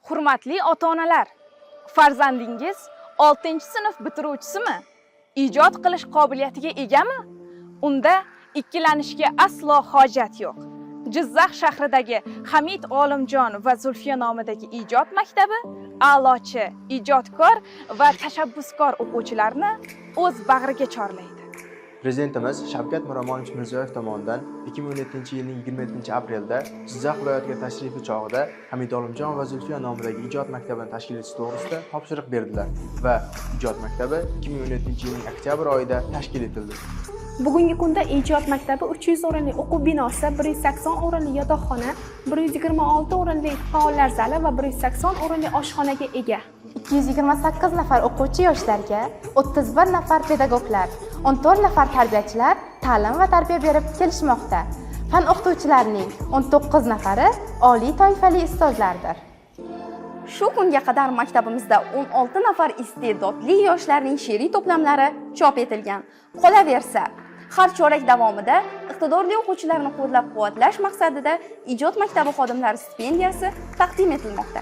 Hurmatli ota-onalar, farzandingiz 6-sinf bitiruvchisimi? Ijod qilish qobiliyatiga egami? Unda ikkilanishga aslo hojat yo'q. Jizzax shahridagi Hamid Olimjon va Zulfiya nomidagi ijod maktabi a'lochi, ijodkor va tashabbuskor o'quvchilarni o'z bag'riga chorlaydi. Prezidentimiz Shavkat Miromonovich Mirziyoyev tomonidan 2017-yilning 27-aprelda Jizzax viloyatiga tashrifi chog'ida Hamid Olimjon va Zulfiya nomidagi ijod maktabini tashkil etish to'g'risida topshiriq berdilar va ijod maktabi 2017-yilning oktyabr oyida tashkil etildi. Bugungi kunda ijod maktabi 300 o'rinli o'quv binosi, 180 o'rinli yotoqxona, 126 o'rinli faollar zali va 180 o'rinli oshxonaga ega. 228 nafar o'quvchi yoshlarga 31 nafar pedagoglar, 14 nafar tarbiyachilar ta'lim va tarbiya berib kelishmoqda. Fan o'qituvchilarining 19 nafari oliy toifali ustozlardir. Shu kunga qadar maktabimizda 16 nafar iste'dodli yoshlarning she'riy to'plamlari chop etilgan. Qolaversa, har chorak davomida iqtidorli o'quvchilarni qo'llab-quvvatlash maqsadida ijod maktabi xodimlari stipendiyasi taqdim etilmoqda.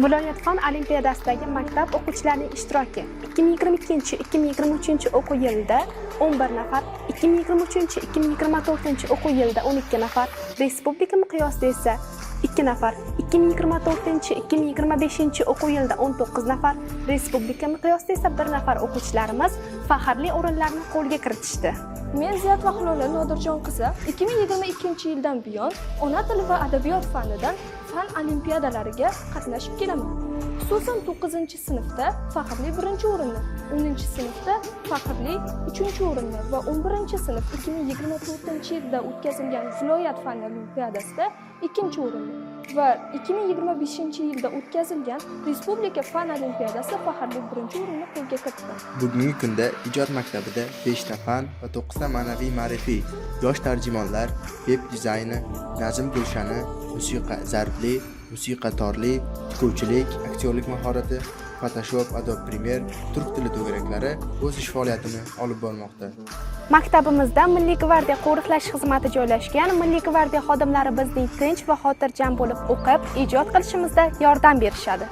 Viloyat fan olimpiadasidagi maktab o'quvchilarining ishtiroki 2022-2023 o'quv yilida 11 nafar, 2023-2024 o'quv yilida 12 nafar, respublika miqyosida esa 2 nafar, 2024-2025 o'quv yilida 19 nafar, respublika miqyosida esa 1 nafar o'quvchilarimiz faxrli o'rinlarni qo'lga kiritishdi. Men Ziyat Vahlola Nodirjon qizi 2022-yildan buyon ona tili va adabiyot fanidan fan olimpiadalariga qatnashib kelaman. Xususan 9-sinfda faxrli 1-o'rinni, 10-sinfda faxrli 3-o'rinni va 11-sinf 2024-yilda o'tkazilgan viloyat fan olimpiadasida 2-o'rinni va 2025-yilda o'tkazilgan respublika fan olimpiadasi faxrli 1-o'rinni qo'lga kiritdim. Bugungi kunda ijod maktabida 5 ta fan va 9 ta ma'naviy ma'rifiy, yosh tarjimonlar, web dizayni, nazm gulshani, musiqa zarbli, musiqa torli, tikuvchilik, aktyorlik mahorati, Photoshop, Adobe Premiere, turk tili to'garaklari o'z ish faoliyatini olib bormoqda. Maktabimizda Milliy gvardiya qo'riqlash xizmati joylashgan. Milliy gvardiya xodimlari bizning tinch va xotirjam bo'lib o'qib, ijod qilishimizda yordam berishadi.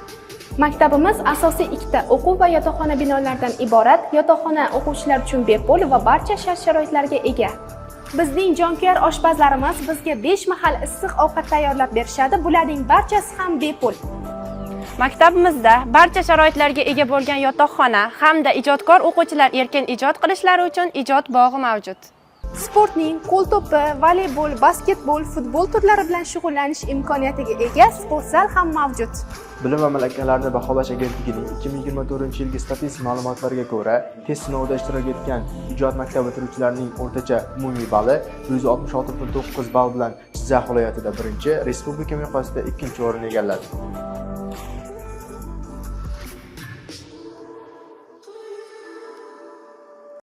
Maktabimiz asosiy 2 ta o'quv va yotoqxona binolaridan iborat. Yotoqxona o'quvchilar uchun bepul va barcha shart-sharoitlarga ega. Bizning jonkuyar oshpazlarimiz bizga 5 mahal issiq ovqat tayyorlab berishadi. Bularning barchasi ham bepul. Maktabimizda barcha sharoitlarga ega bo'lgan yotoqxona hamda ijodkor o'quvchilar erkin ijod qilishlari uchun ijod bog'i mavjud. Sportning qo'l to'pi, voleybol, basketbol, futbol turlari bilan shug'ullanish imkoniyatiga ega sport zal ham mavjud. Bilim va malakalarni baholash agentligining 2024-yilgi statistik ma'lumotlariga ko'ra, test sinovida ishtirok etgan ijod maktabi bitiruvchilarining o'rtacha umumiy balli 166.9 ball bilan Jizzax viloyatida 1-chi, respublika miqyosida 2-o'rinni egalladi.